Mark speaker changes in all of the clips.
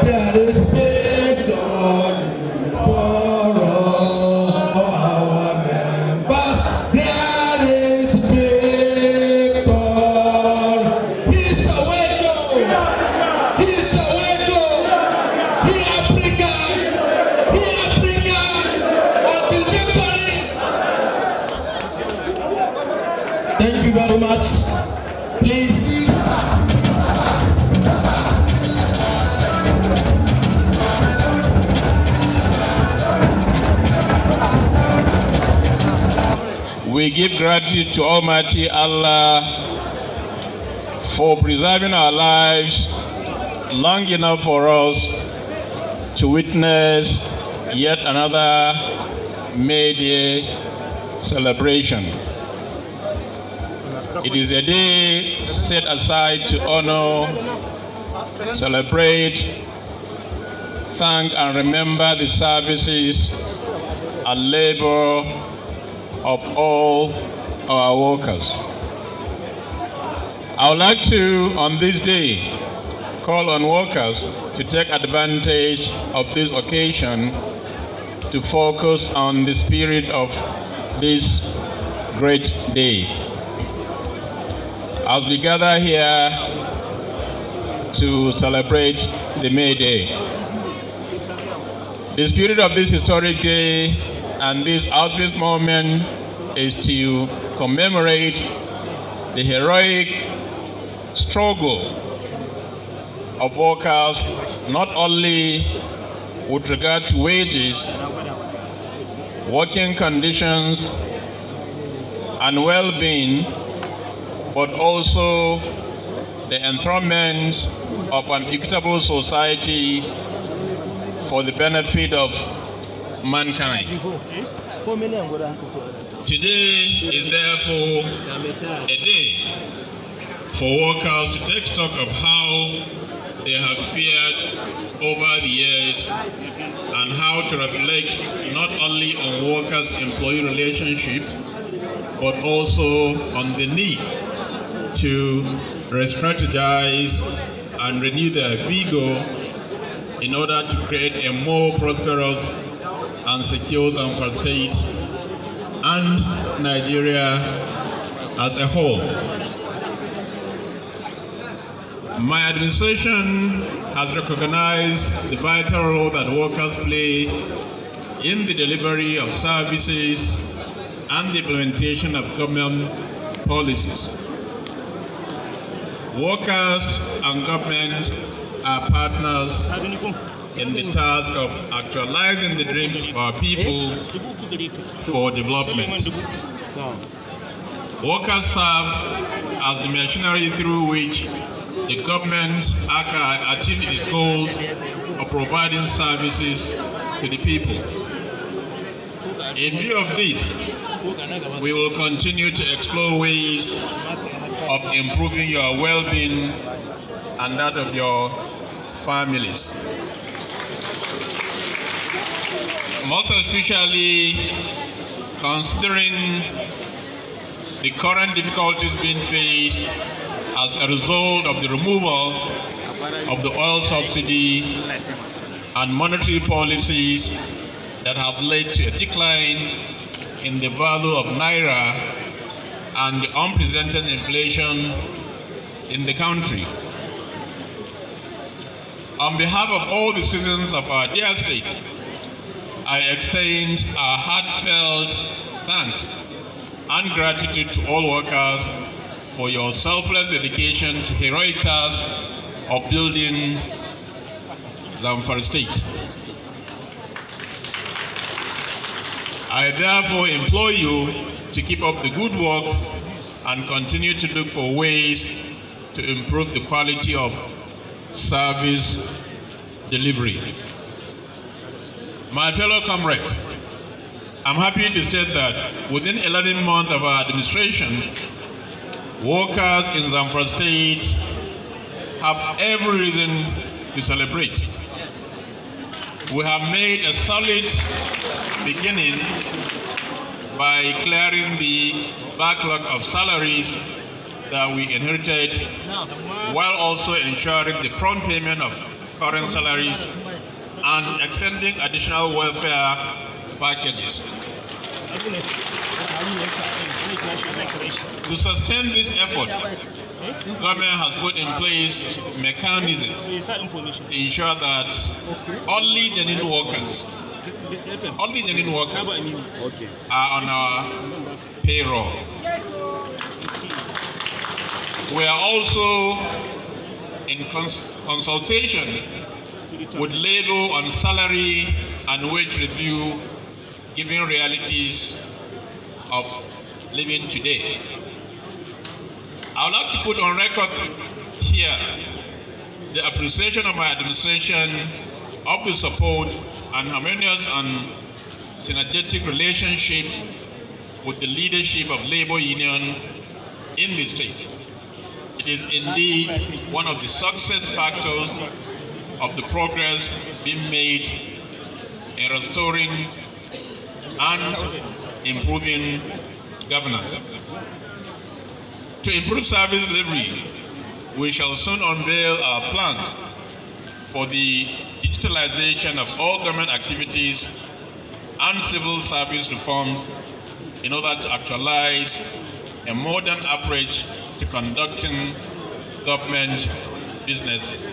Speaker 1: There is victory for all our members. There is victory. He's awake. He's awake. He Africa. He Africa. Until victory. Thank you very much. Please.
Speaker 2: We give gratitude to Almighty Allah for preserving our lives long enough for us to witness yet another May Day celebration. It is a day set aside to honor, celebrate, thank and remember the services and labor of all our workers. I would like to, on this day, call on workers to take advantage of this occasion to focus on the spirit of this great day. As we gather here to celebrate the May Day, the spirit of this historic day and this auspicious moment is to commemorate the heroic struggle of workers, not only with regard to wages, working conditions, and well-being, but also the enthronement of an equitable society for the benefit of mankind. Today is therefore a day for workers to take stock of how they have fared over the years and how to reflect not only on workers-employee relationship, but also on the need to re-strategize and renew their vigor in order to create a more prosperous and secure Zamfara state and Nigeria as a whole. My administration has recognized the vital role that workers play in the delivery of services and the implementation of government policies. Workers and government are partners in the task of actualizing the dreams of our people for development. Workers serve as the machinery through which the government achieves its goals of providing services to the people. In view of this, we will continue to explore ways of improving your well-being and that of your families. Most especially considering the current difficulties being faced as a result of the removal of the oil subsidy and monetary policies that have led to a decline in the value of Naira and the unprecedented inflation in the country. On behalf of all the citizens of our dear state, I extend our heartfelt thanks and gratitude to all workers for your selfless dedication to heroic task of building Zamfara state. I therefore implore you to keep up the good work and continue to look for ways to improve the quality of service delivery. My fellow comrades, I'm happy to state that within 11 months of our administration, workers in Zamfara state have every reason to celebrate. We have made a solid beginning by clearing the backlog of salaries that we inherited, while also ensuring the prompt payment of current salaries and extending additional welfare packages. To sustain this effort, government has put in place mechanisms to ensure that only genuine workers are on our payroll. We are also in consultation with labor on salary and wage review, given realities of living today. I would like to put on record here the appreciation of my administration of the support and harmonious and synergetic relationship with the leadership of labor union in the state. It is indeed one of the success factors of the progress being made in restoring and improving governance. To improve service delivery, we shall soon unveil our plans for the digitalization of all government activities and civil service reforms in order to actualize a modern approach to conducting government businesses.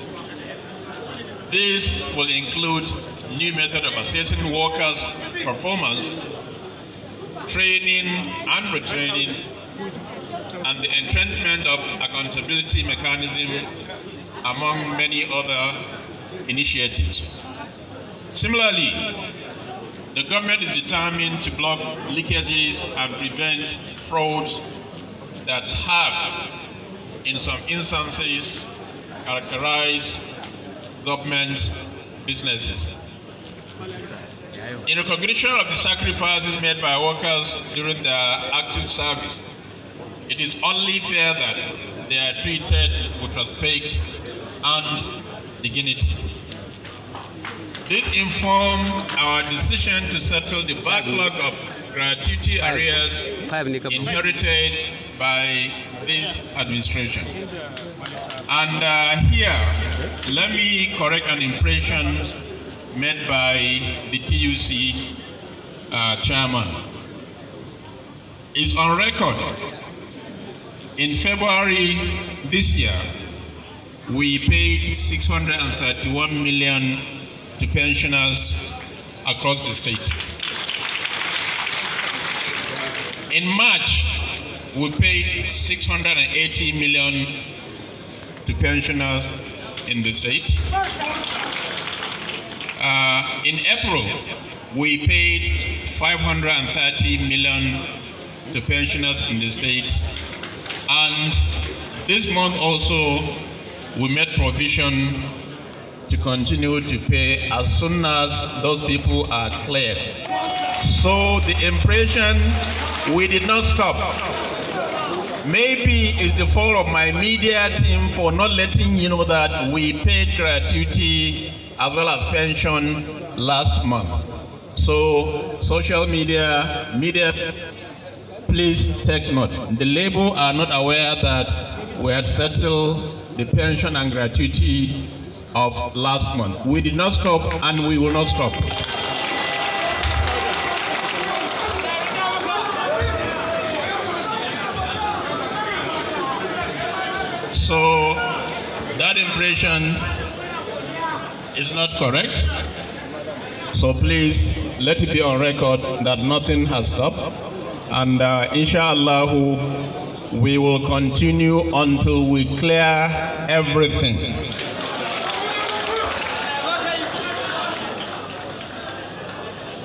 Speaker 2: This will include new method of assessing workers' performance, training and retraining, and the entrenchment of accountability mechanism, among many other initiatives. Similarly, the government is determined to block leakages and prevent frauds that have, in some instances, characterized government businesses. In recognition of the sacrifices made by workers during their active service, it is only fair that they are treated with respect and dignity. This informed our decision to settle the backlog of gratuity arrears inherited by this administration. And here, let me correct an impression made by the TUC chairman. It's on record. In February this year, we paid 631 million to pensioners across the state. In March, we paid 680 million to pensioners in the state. In April, we paid 530 million to pensioners in the state. And this month also, we made provision to continue to pay as soon as those people are cleared. So the impression, we did not stop. Maybe it's the fault of my media team for not letting you know that we paid gratuity as well as pension last month. So social media, please take note. The labor are not aware that we had settled the pension and gratuity of last month. We did not stop and we will not stop. So that impression is not correct. So please let it be on record that nothing has stopped. And inshallah, we will continue until we clear everything.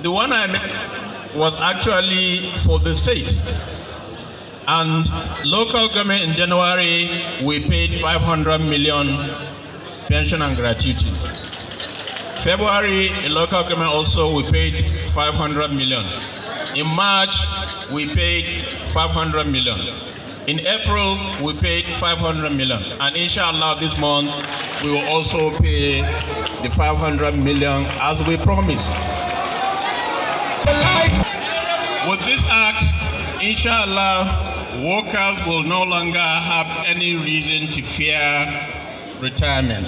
Speaker 2: The one I made was actually for the state. And local government in January, we paid 500 million pension and gratuity. February, in local government also, we paid 500 million. In March, we paid 500 million. In April, we paid 500 million. And inshallah, this month, we will also pay the 500 million as we promised. With this act, inshallah, workers will no longer have any reason to fear retirement.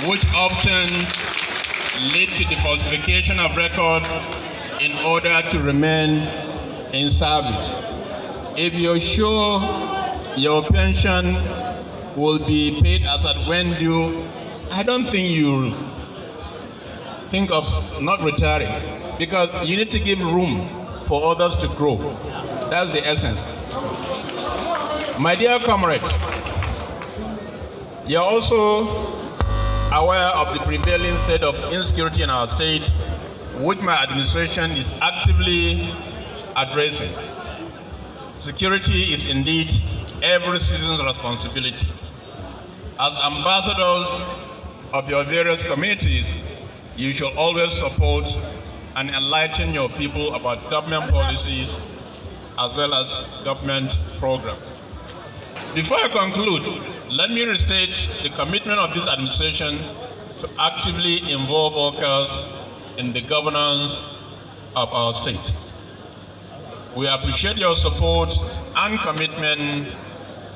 Speaker 2: which often lead to the falsification of record in order to remain in service. If you're sure your pension will be paid as at when due, I don't think you think of not retiring, because you need to give room for others to grow. That's the essence. My dear comrades, you're also aware of the prevailing state of insecurity in our state, which my administration is actively addressing. Security is indeed every citizen's responsibility. As ambassadors of your various communities, you should always support and enlighten your people about government policies as well as government programs. Before I conclude, let me restate the commitment of this administration to actively involve workers in the governance of our state. We appreciate your support and commitment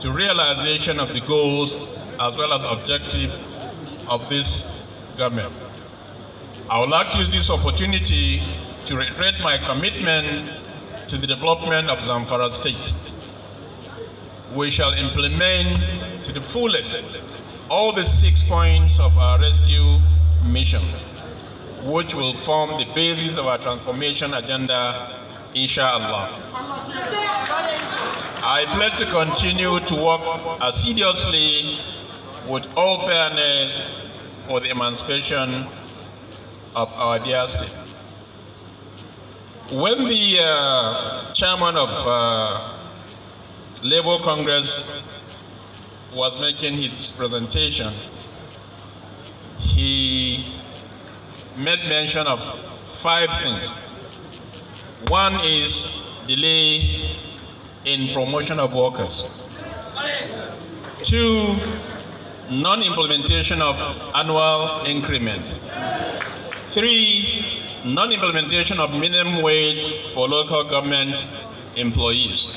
Speaker 2: to realization of the goals as well as objectives of this government. I would like to use this opportunity to reiterate my commitment to the development of Zamfara state. We shall implement to the fullest all the 6 points of our rescue mission, which will form the basis of our transformation agenda, inshallah. I pledge to continue to work assiduously with all fairness for the emancipation of our dear state. When the chairman of Labour Congress was making his presentation, he made mention of 5 things. One is delay in promotion of workers. 2, non-implementation of annual increment. 3, non-implementation of minimum wage for local government employees.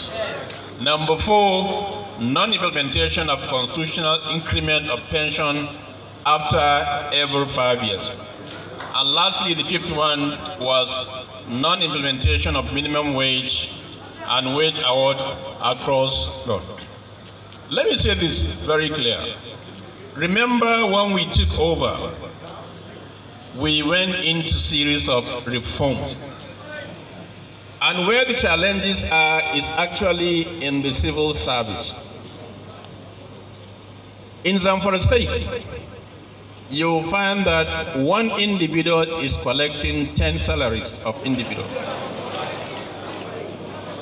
Speaker 2: Number 4, non-implementation of constitutional increment of pension after every 5 years. And lastly, the 5th one was non-implementation of minimum wage and wage award across the board. Let me say this very clear. Remember when we took over, we went into a series of reforms. And where the challenges are is actually in the civil service. In Zamfara state, you'll find that one individual is collecting 10 salaries of individual.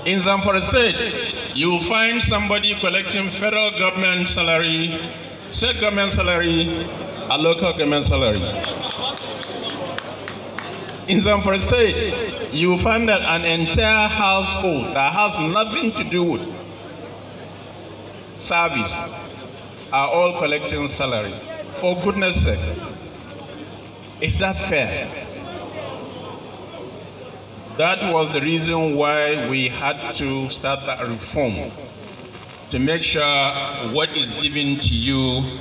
Speaker 2: In Zamfara state, you'll find somebody collecting federal government salary, state government salary, and local government salary. In Zamfara state, you find that an entire household that has nothing to do with service are all collecting salary. For goodness sake, is that fair? That was the reason why we had to start that reform, to make sure what is given to you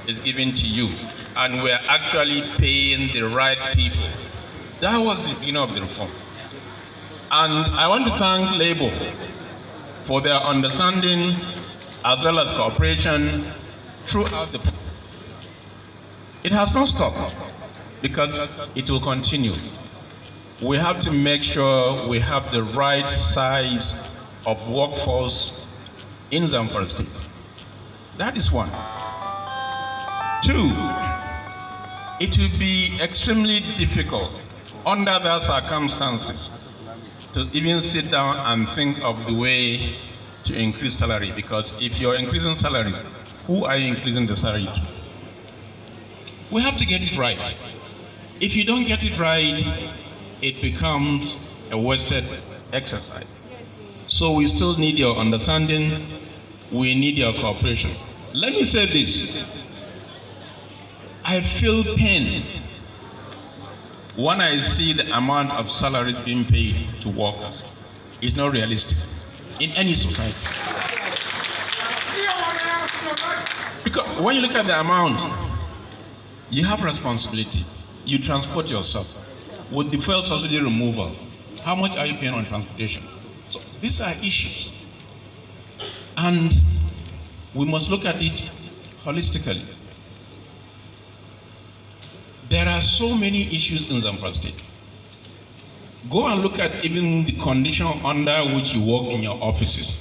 Speaker 2: is given to you, and we're actually paying the right people. That was the beginning of the reform. And I want to thank Labour for their understanding as well as cooperation throughout the. It has not stopped because it will continue. We have to make sure we have the right size of workforce in Zamfara state. That is one. 2, it will be extremely difficult under those circumstances to even sit down and think of the way to increase salary, because if you're increasing salaries, who are you increasing the salary to? We have to get it right. If you don't get it right, it becomes a wasted exercise. So we still need your understanding, we need your cooperation. Let me say this. I feel pain when I see the amount of salaries being paid to workers. It's not realistic in any society. Because when you look at the amount, You have responsibility. You transport yourself. With the fuel subsidy removal, how much are you paying on transportation? So these are issues. And we must look at it holistically. There are so many issues in Zamfara State. Go and look at even the condition under which you work in your offices.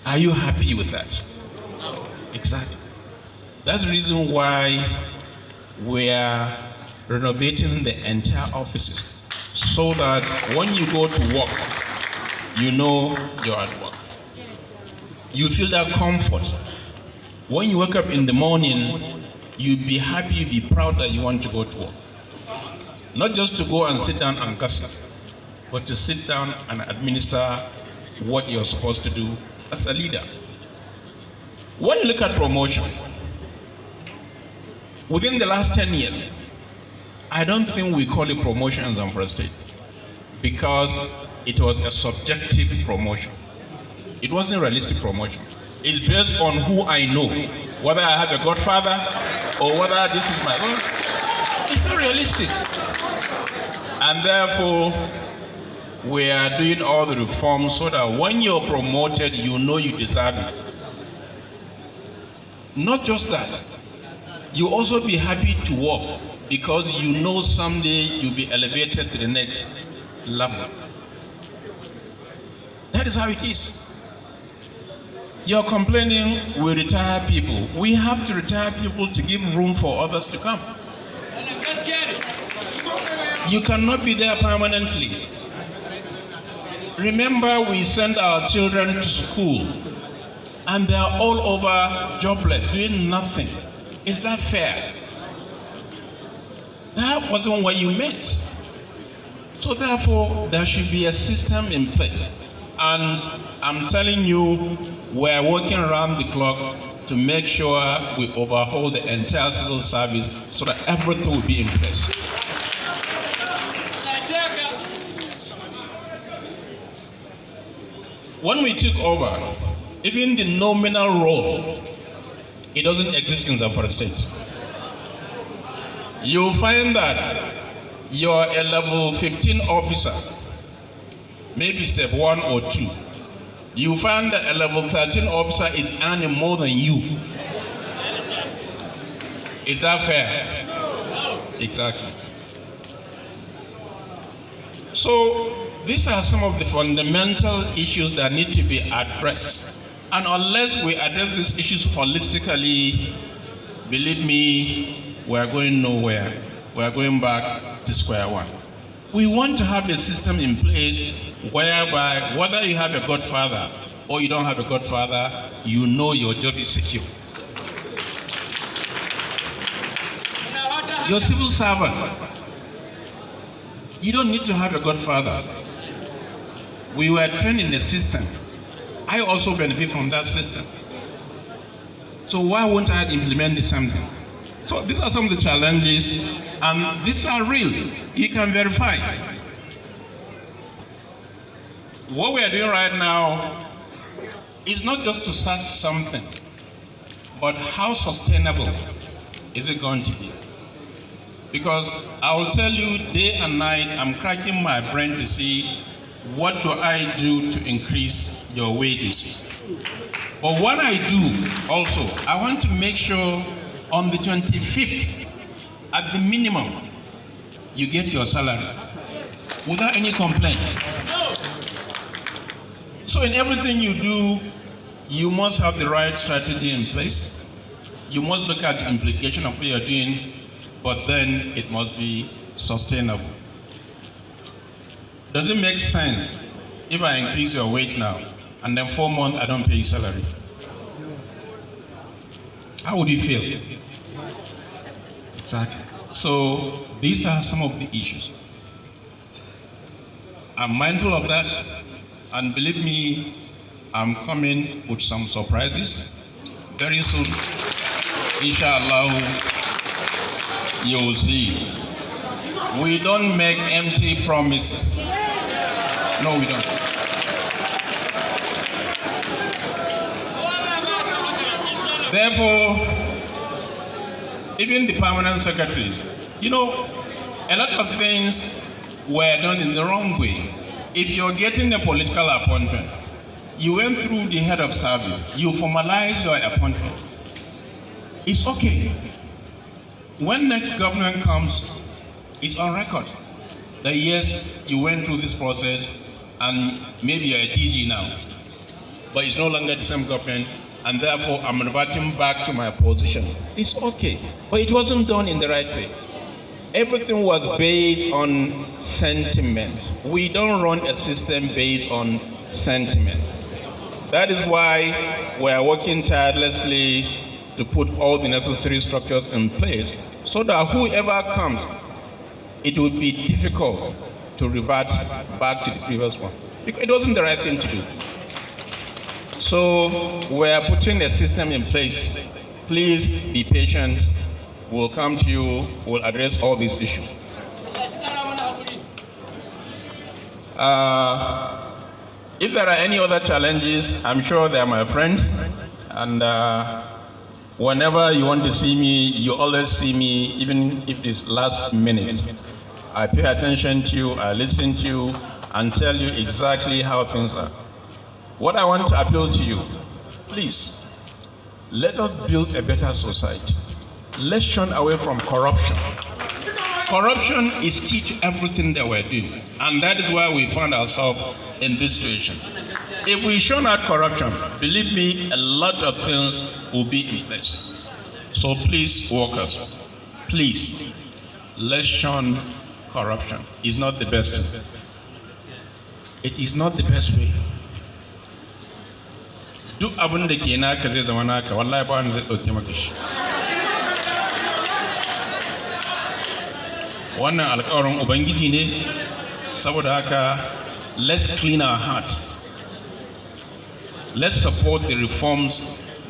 Speaker 2: Are you happy with that? Exactly. That's the reason why we are renovating the entire offices, so that when you go to work, you know you're at work. You feel that comfort. When you wake up in the morning, you'll be happy, you'll be proud that you want to go to work. Not just to go and sit down and gossip, but to sit down and administer what you're supposed to do as a leader. When you look at promotion, within the last 10 years, I don't think we call it promotion in Zamfara State, because it was a subjective promotion. It wasn't realistic promotion. It's based on who I know, whether I have a godfather or whether this is my own. It's not realistic. And therefore, we are doing all the reforms so that when you're promoted, you know you deserve it. Not just that, you also be happy to work because you know someday you'll be elevated to the next level. That is how it is. You're complaining we retire people. We have to retire people to give room for others to come. You cannot be there permanently. Remember, we send our children to school and they're all over jobless, doing nothing. Is that fair? That wasn't what you meant. So therefore, there should be a system in place. And I'm telling you, we're working around the clock to make sure we overhaul the entire civil service so that everything will be in place. When we took over, even the nominal role, it doesn't exist in Zamfara State. You'll find that you're a level 15 officer, maybe step 1 or 2. You find that a level 13 officer is earning more than you. Is that fair? Exactly. So these are some of the fundamental issues that need to be addressed. And unless we address these issues holistically, believe me, we are going nowhere. We are going back to square one. We want to have a system in place whereby whether you have a godfather or you don't have a godfather, you know your job is secure. Your civil servant, you don't need to have a godfather. We were trained in a system. I also benefit from that system. So why won't I implement the same thing? So these are some of the challenges, and these are real. You can verify. What we are doing right now is not just to start something, but how sustainable is it going to be? Because I will tell you, day and night, I'm cracking my brain to see what do I do to increase your wages. But what I do also, I want to make sure on the 25th, at the minimum, you get your salary without any complaint. So in everything you do, you must have the right strategy in place. You must look at the implication of what you're doing, but then it must be sustainable. Does it make sense if I increase your wage now and then 4 months I don't pay you salary? How would you feel? Exactly. So these are some of the issues. I'm mindful of that, and believe me, I'm coming with some surprises very soon. Inshallah, you will see. We don't make empty promises. No, we don't. Therefore, even the permanent secretaries. You know, a lot of things were done in the wrong way. If you're getting a political appointment, you went through the head of service, you formalize your appointment. It's okay. When next government comes, it's on record that yes, you went through this process and maybe you're a DG now, but it's no longer the same government, and therefore I'm reverting back to my position. It's okay, but it wasn't done in the right way. Everything was based on sentiment. We don't run a system based on sentiment. That is why we are working tirelessly to put all the necessary structures in place so that whoever comes, it would be difficult to revert back to the previous one. It wasn't the right thing to do. So we are putting a system in place. Please be patient. We'll come to you, we'll address all these issues. If there are any other challenges, I'm sure they are my friends. And whenever you want to see me, you always see me, even if it's last minute. I pay attention to you, I listen to you, and tell you exactly how things are. What I want to appeal to you, please, let us build a better society. Let's shun away from corruption. Corruption is key to everything that we're doing, and that is why we found ourselves in this situation. If we shun out corruption, believe me, a lot of things will be in place. So please, workers, please, let's shun corruption. It's not the best. It is not the best way. Duk abin da ke naka zai zama naka, wallahi ba wani zai ɗauke maka shi. Wannan alƙawarin Ubangiji ne, saboda haka let's clean our heart. Let's support the reforms.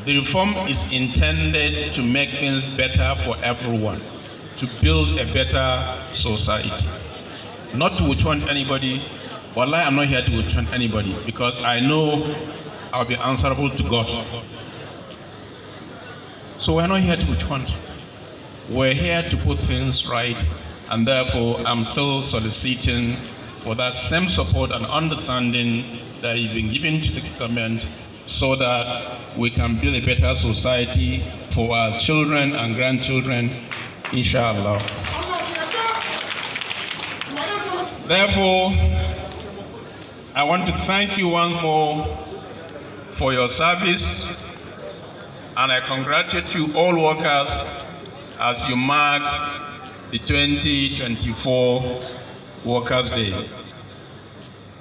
Speaker 2: The reform is intended to make things better for everyone, to build a better society. Not to witch-hunt anybody. Wallahi, I'm not here to witch-hunt anybody because I know I'll be answerable to God. So we're not here to witch-hunt. We're here to put things right. And therefore, I'm still soliciting for that same support and understanding that you've been given to the government so that we can build a better society for our children and grandchildren, inshallah. Therefore, I want to thank you once more for your service, and I congratulate you all workers as you mark the 2024 Workers' Day.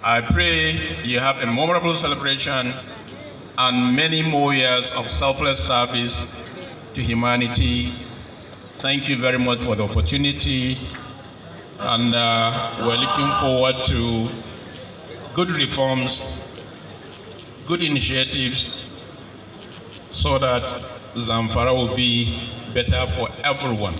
Speaker 2: I pray you have a memorable celebration and many more years of selfless service to humanity. Thank you very much for the opportunity, and we're looking forward to good reforms, good initiatives, so that Zamfara will be better for everyone.